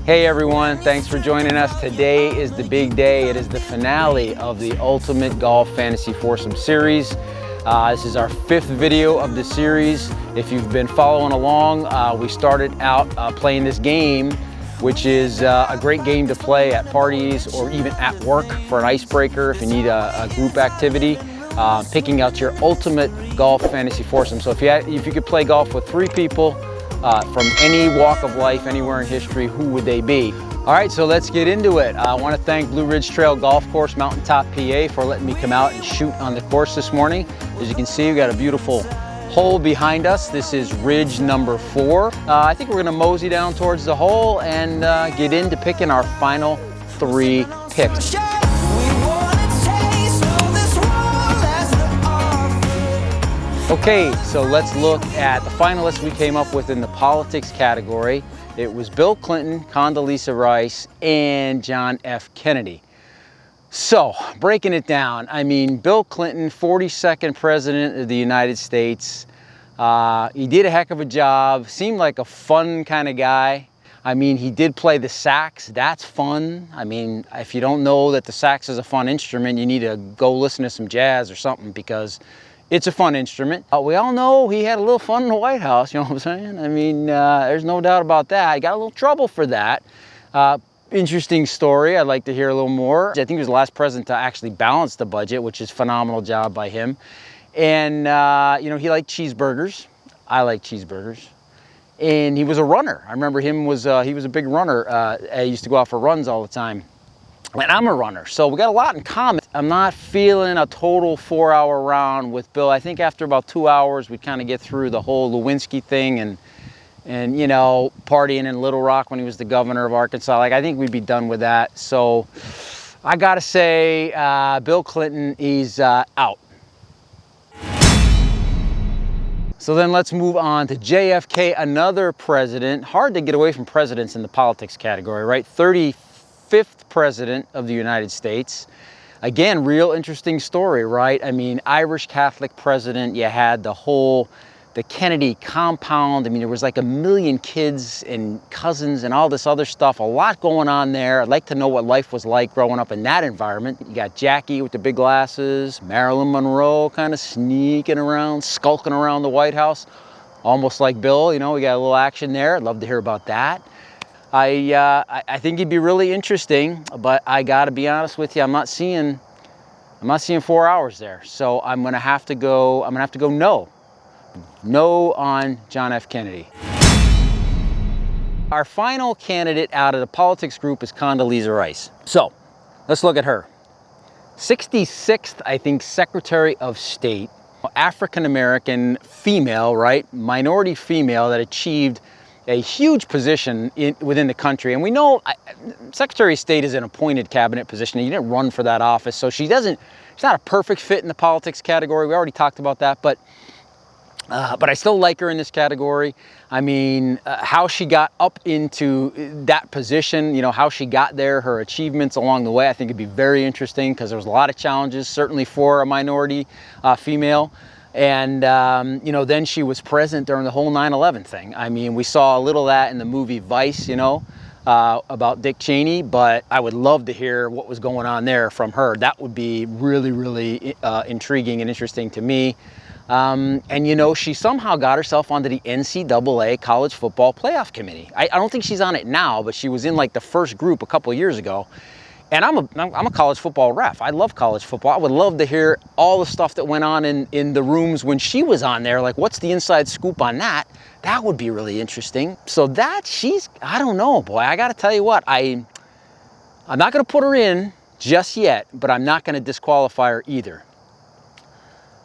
Hey everyone, thanks for joining us. Today is the big day. It is the finale of the Ultimate Golf Fantasy Foursome series. This is our 5th video of the series. If you've been following along, we started out playing this game, which is a great game to play at parties or even at work for an icebreaker if you need a group activity. Picking out your ultimate golf fantasy foursome. So if you could play golf with 3 people, from any walk of life, anywhere in history, who would they be? All right, so let's get into it. I want to thank Blue Ridge Trail Golf Course, Mountaintop, PA, for letting me come out and shoot on the course this morning. As you can see, we've got a beautiful hole behind us. This is ridge number 4. I think we're going to mosey down towards the hole and get into picking our final 3 picks. Okay, so let's look at the finalists we came up with in the politics category. It was Bill Clinton, Condoleezza Rice, and John F. Kennedy. So, breaking it down, I mean, Bill Clinton, 42nd President of the United States. He did a heck of a job, seemed like a fun kind of guy. I mean, he did play the sax, that's fun. I mean, if you don't know that the sax is a fun instrument, you need to go listen to some jazz or something, because it's a fun instrument. We all know he had a little fun in the White House, you know what I'm saying? I mean, there's no doubt about that. He got a little trouble for that. Interesting story, I'd like to hear a little more. I think he was the last president to actually balance the budget, which is a phenomenal job by him. And, you know, he liked cheeseburgers. I like cheeseburgers. And he was a runner. I remember he was a big runner. He used to go out for runs all the time. And I'm a runner, so we got a lot in common. I'm not feeling a total 4-hour round with Bill. I think after about 2 hours, we'd kind of get through the whole Lewinsky thing and you know, partying in Little Rock when he was the governor of Arkansas. Like, I think we'd be done with that. So I gotta say, Bill Clinton, he's out. So then let's move on to JFK, another president. Hard to get away from presidents in the politics category, right? 35th president of the United States. Again, real interesting story, right? I mean, Irish Catholic president, you had the Kennedy compound. I mean, there was like 1 million kids and cousins and all this other stuff, a lot going on there. I'd like to know what life was like growing up in that environment. You got Jackie with the big glasses, Marilyn Monroe kind of sneaking around, skulking around the White House, almost like Bill, you know, we got a little action there. I'd love to hear about that. I think it'd be really interesting, but I gotta be honest with you, I'm not seeing 4 hours there. So I'm gonna have to go no on John F. Kennedy. Our final candidate out of the politics group is Condoleezza Rice. So let's look at her. 66th, I think, Secretary of State, African-American female, right? Minority female that achieved a huge position within the country. And we know Secretary of State is an appointed cabinet position, and you didn't run for that office, so she's not a perfect fit in the politics category. We already talked about that, but I still like her in this category. I mean, how she got up into that position, you know, how she got there, her achievements along the way, I think it'd be very interesting, because there was a lot of challenges, certainly for a minority female. And, you know, then she was present during the whole 9/11 thing. I mean, we saw a little of that in the movie Vice, you know, about Dick Cheney, but I would love to hear what was going on there from her. That would be really, really intriguing and interesting to me. And, you know, she somehow got herself onto the NCAA College Football Playoff Committee. I don't think she's on it now, but she was in like the first group a couple of years ago. And I'm a college football ref. I love college football. I would love to hear all the stuff that went on in the rooms when she was on there. Like, what's the inside scoop on that? That would be really interesting. So I don't know, boy. I got to tell you what, I'm not going to put her in just yet, but I'm not going to disqualify her either.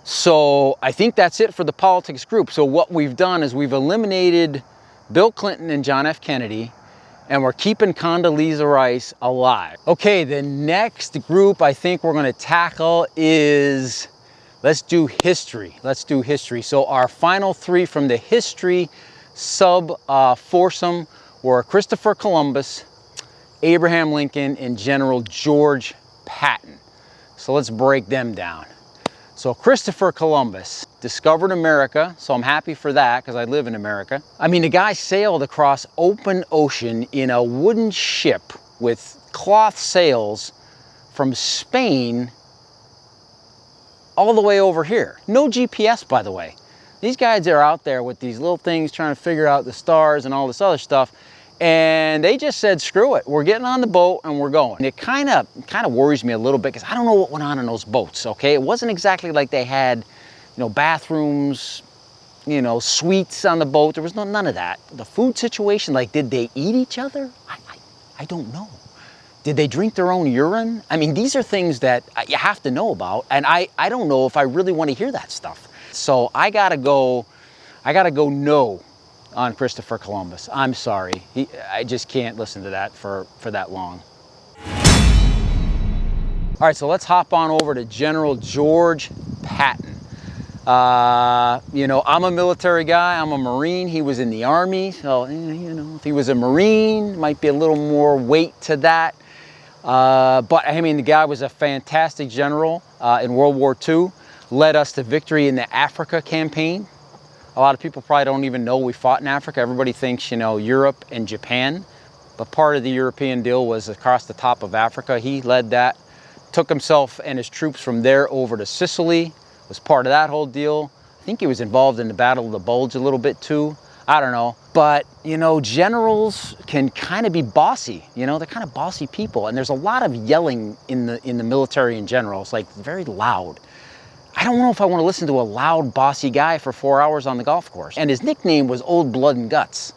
So I think that's it for the politics group. So what we've done is we've eliminated Bill Clinton and John F. Kennedy, and we're keeping Condoleezza Rice alive. Okay, the next group I think we're gonna tackle is, let's do history. Let's do history. So our final 3 from the history foursome were Christopher Columbus, Abraham Lincoln, and General George Patton. So let's break them down. So Christopher Columbus discovered America, so I'm happy for that because I live in America. I mean, the guy sailed across open ocean in a wooden ship with cloth sails from Spain all the way over here. No GPS, by the way. These guys are out there with these little things trying to figure out the stars and all this other stuff. And they just said, screw it, we're getting on the boat and we're going. And it kind of worries me a little bit because I don't know what went on in those boats, okay? It wasn't exactly like they had, you know, bathrooms, you know, suites on the boat. There was none of that. The food situation, like, did they eat each other? I don't know. Did they drink their own urine? I mean, these are things that you have to know about. And I don't know if I really want to hear that stuff. So I gotta go no on Christopher Columbus. I'm sorry. I just can't listen to that for that long. All right, so let's hop on over to General George Patton. You know, I'm a military guy. I'm a Marine. He was in the Army. So, you know, if he was a Marine, might be a little more weight to that. But I mean, the guy was a fantastic general in World War II. Led us to victory in the Africa campaign. A lot of people probably don't even know we fought in Africa. Everybody thinks, you know, Europe and Japan. But part of the European deal was across the top of Africa. He led that, took himself and his troops from there over to Sicily, was part of that whole deal. I think he was involved in the Battle of the Bulge a little bit too. I don't know. But, you know, generals can kind of be bossy. You know, they're kind of bossy people. And there's a lot of yelling in the military in general. It's like very loud. I don't know if I want to listen to a loud, bossy guy for 4 hours on the golf course. And his nickname was Old Blood and Guts.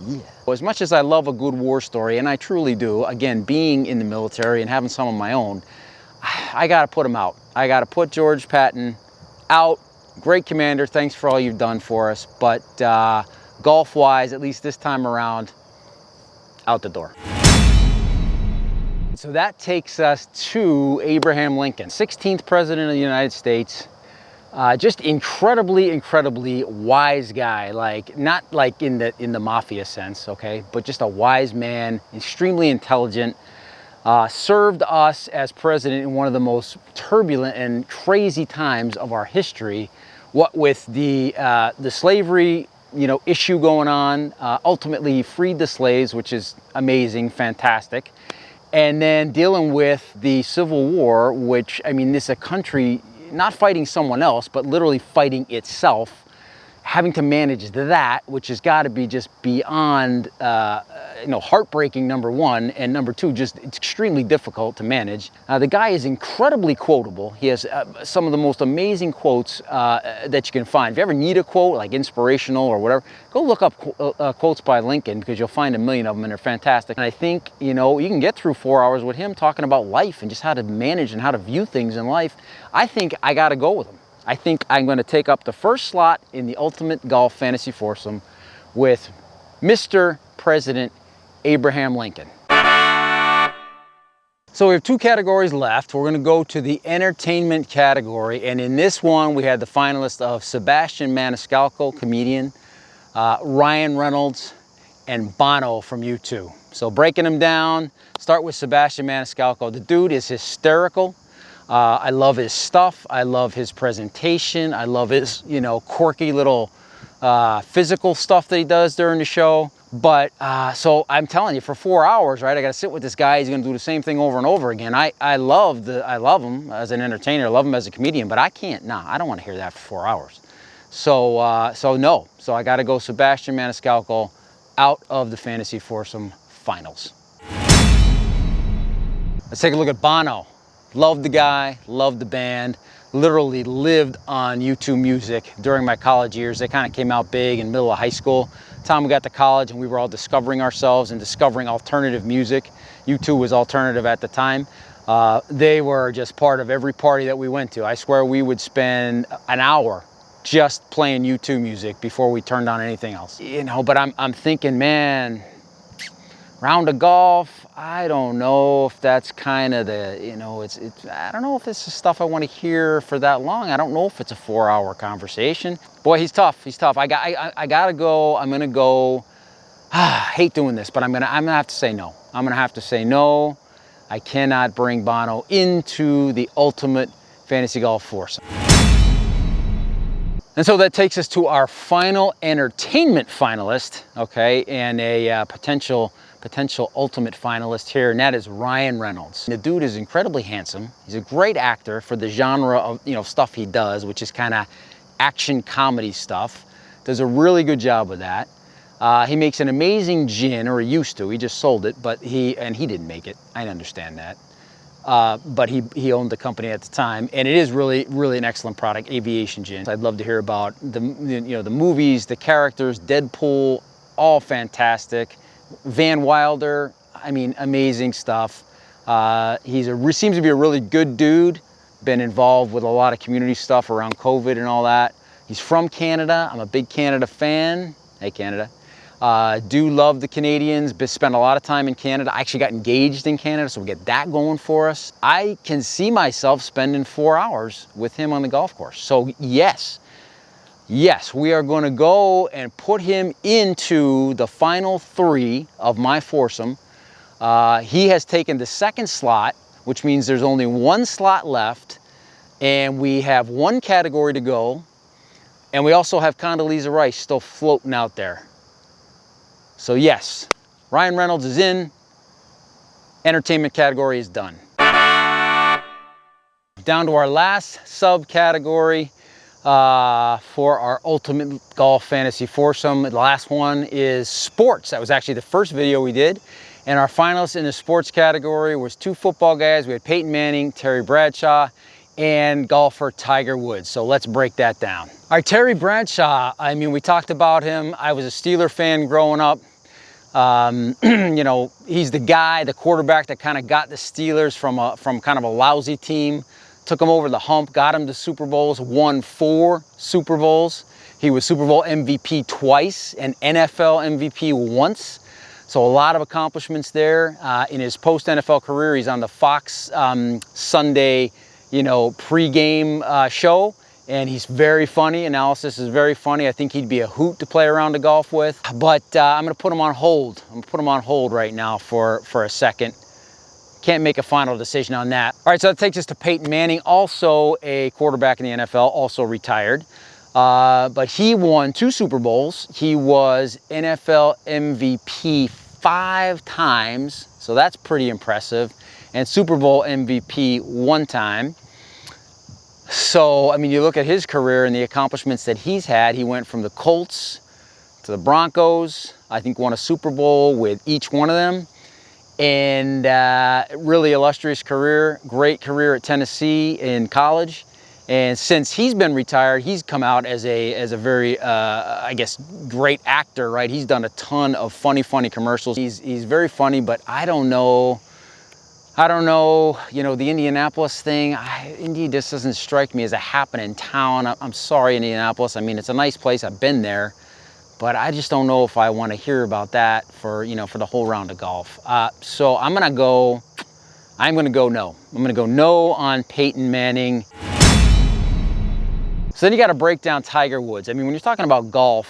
Yeah. Well, as much as I love a good war story, and I truly do, again, being in the military and having some of my own, I got to put him out. I got to put George Patton out. Great commander. Thanks for all you've done for us. But golf-wise, at least this time around, out the door. So that takes us to Abraham Lincoln, 16th president of the United States. Just incredibly wise guy, like not like in the mafia sense, okay, but just a wise man, extremely intelligent. Served us as president in one of the most turbulent and crazy times of our history. What with the slavery, you know, issue going on, ultimately he freed the slaves, which is amazing, fantastic. And then dealing with the Civil War, which, I mean, this is a country not fighting someone else, but literally fighting itself, having to manage that, which has got to be just beyond, you know, heartbreaking, number one, and number two, just it's extremely difficult to manage. The guy is incredibly quotable. He has some of the most amazing quotes that you can find. If you ever need a quote, like inspirational or whatever, go look up quotes by Lincoln, because you'll find a million of them, and they're fantastic. And I think, you know, you can get through 4 hours with him talking about life and just how to manage and how to view things in life. I think I got to go with him. I think I'm going to take up the first slot in the Ultimate Golf Fantasy Foursome with Mr. President Abraham Lincoln. So we have two categories left. We're going to go to the entertainment category, and in this one we had the finalists of Sebastian Maniscalco, comedian, Ryan Reynolds, and Bono from U2. So breaking them down, start with Sebastian Maniscalco. The dude is hysterical. I love his stuff. I love his presentation. I love his, you know, quirky little physical stuff that he does during the show. But so I'm telling you, for 4 hours, right, I got to sit with this guy. He's going to do the same thing over and over again. I love him as an entertainer. I love him as a comedian. But I can't. Nah, I don't want to hear that for 4 hours. So no. So I got to go Sebastian Maniscalco out of the Fantasy Foursome finals. Let's take a look at Bono. Loved the guy, loved the band, literally lived on U2 music during my college years. They kind of came out big in the middle of high school. Time we got to college and we were all discovering ourselves and discovering alternative music. U2 was alternative at the time. They were just part of every party that we went to. I swear we would spend an hour just playing U2 music before we turned on anything else. You know, but I'm thinking, man, round of golf, I don't know if that's kind of the, you know, I don't know if this is stuff I want to hear for that long. I don't know if it's a 4 hour conversation. Boy, he's tough. He's tough. I gotta go. I'm gonna go. I hate doing this, but I'm gonna have to say no. I'm gonna have to say no. I cannot bring Bono into the ultimate fantasy golf foursome. And so that takes us to our final entertainment finalist, okay, and a potential ultimate finalist here, and that is Ryan Reynolds. The dude is incredibly handsome. He's a great actor for the genre of stuff he does, which is kind of action comedy stuff. Does a really good job with that. He makes an amazing gin, or he used to. He just sold it, but he didn't make it. I understand that. But he owned the company at the time, and it is really an excellent product, aviation gin. I'd love to hear about the movies, the characters, Deadpool, all fantastic. Van Wilder, I mean, amazing stuff. He seems to be a really good dude. Been involved with a lot of community stuff around COVID and all that. He's from Canada. I'm a big Canada fan. Hey, Canada. Do love the Canadians, spent a lot of time in Canada. I actually got engaged in Canada, so we get that going for us. I can see myself spending 4 hours with him on the golf course. So yes, we are going to go and put him into the final 3 of my foursome. He has taken the second slot, which means there's only 1 slot left, and we have 1 category to go, and we also have Condoleezza Rice still floating out there. So yes, Ryan Reynolds is in. Entertainment category is done. Down to our last subcategory for our ultimate golf fantasy foursome. The last one is sports. That was actually the first video we did. And our finalists in the sports category was 2 football guys. We had Peyton Manning, Terry Bradshaw, and golfer Tiger Woods. So let's break that down. All right, Terry Bradshaw, I mean, we talked about him. I was a Steeler fan growing up. He's the guy, the quarterback that kind of got the Steelers from kind of a lousy team, took them over the hump, got them to Super Bowls, won 4 Super Bowls. He was Super Bowl MVP twice and NFL MVP once. So a lot of accomplishments there. In his post-NFL career, he's on the Fox Sunday, pre-game show. And he's very funny. Analysis is very funny. I think he'd be a hoot to play around the golf with. But I'm going to put him on hold. I'm going to put him on hold right now for a second. Can't make a final decision on that. All right, so that takes us to Peyton Manning, also a quarterback in the NFL, also retired. But he won 2 Super Bowls. He was NFL MVP 5 times, so that's pretty impressive. And Super Bowl MVP 1 time. So, I mean, you look at his career and the accomplishments that he's had. He went from the Colts to the Broncos. I think won a Super Bowl with each one of them. And really illustrious career, great career at Tennessee in college. And since he's been retired, he's come out as a very, I guess, great actor, right? He's done a ton of funny commercials. He's very funny, but I don't know, the Indianapolis thing, Indy just doesn't strike me as a happening town. I'm sorry, Indianapolis. I mean, it's a nice place. I've been there, but I just don't know if I want to hear about that for the whole round of golf. So I'm going to go no. I'm going to go no on Peyton Manning. So then you got to break down Tiger Woods. I mean, when you're talking about golf,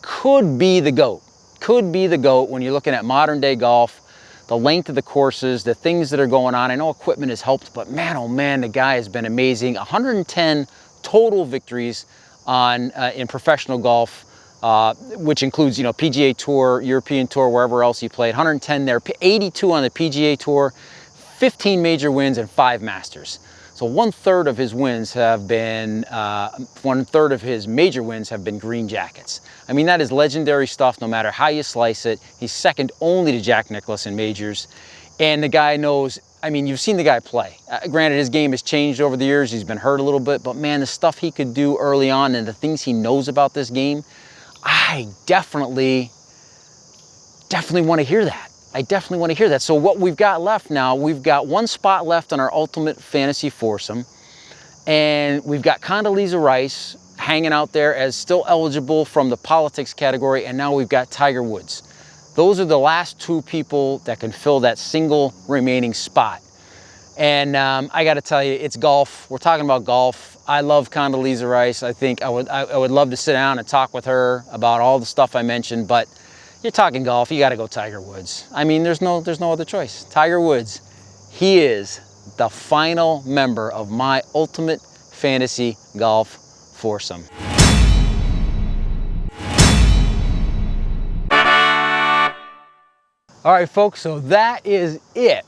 could be the GOAT. Could be the GOAT when you're looking at modern day golf. The length of the courses, the things that are going on. I know equipment has helped, but man, oh man, the guy has been amazing. 110 total victories in professional golf, which includes, PGA Tour, European Tour, wherever else he played. 110 there, 82 on the PGA Tour, 15 major wins and 5 Masters. So 1/3 of his wins have been, 1/3 of his major wins have been green jackets. I mean, that is legendary stuff no matter how you slice it. He's second only to Jack Nicklaus in majors. And the guy knows, I mean, you've seen the guy play. Granted, his game has changed over the years. He's been hurt a little bit, but man, the stuff he could do early on and the things he knows about this game, I definitely want to hear that. I definitely want to hear that. So what we've got left now, we've got 1 spot left on our ultimate fantasy foursome. And we've got Condoleezza Rice hanging out there as still eligible from the politics category. And now we've got Tiger Woods. Those are the last 2 people that can fill that single remaining spot. And I got to tell you, it's golf. We're talking about golf. I love Condoleezza Rice. I think I would love to sit down and talk with her about all the stuff I mentioned. But you're talking golf, you got to go Tiger Woods. I mean, there's no other choice. Tiger Woods, he is the final member of my ultimate fantasy golf foursome. All right, folks, so that is it.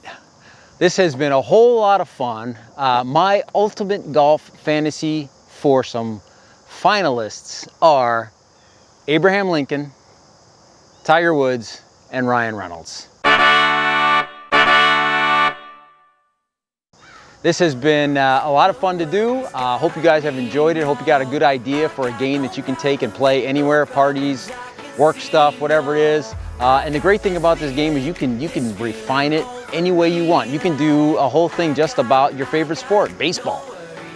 This has been a whole lot of fun. My ultimate golf fantasy foursome finalists are Abraham Lincoln, Tiger Woods, and Ryan Reynolds. This has been a lot of fun to do. Hope you guys have enjoyed it. Hope you got a good idea for a game that you can take and play anywhere, parties, work stuff, whatever it is. And the great thing about this game is you can refine it any way you want. You can do a whole thing just about your favorite sport, baseball,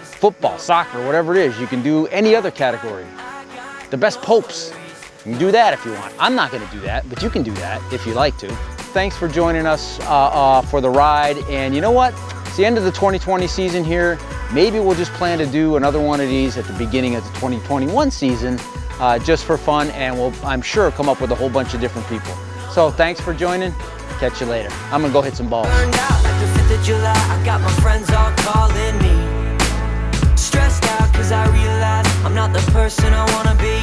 football, soccer, whatever it is. You can do any other category. The best popes. You can do that if you want. I'm not gonna do that, but you can do that if you like to. Thanks for joining us for the ride. And you know what? It's the end of the 2020 season here. Maybe we'll just plan to do another one of these at the beginning of the 2021 season, just for fun, and we'll, I'm sure, come up with a whole bunch of different people. So thanks for joining. Catch you later. I'm gonna go hit some balls. Burned out like the 5th of July. I got my friends all calling me. Stressed out cause I realize I'm not the person I wanna be.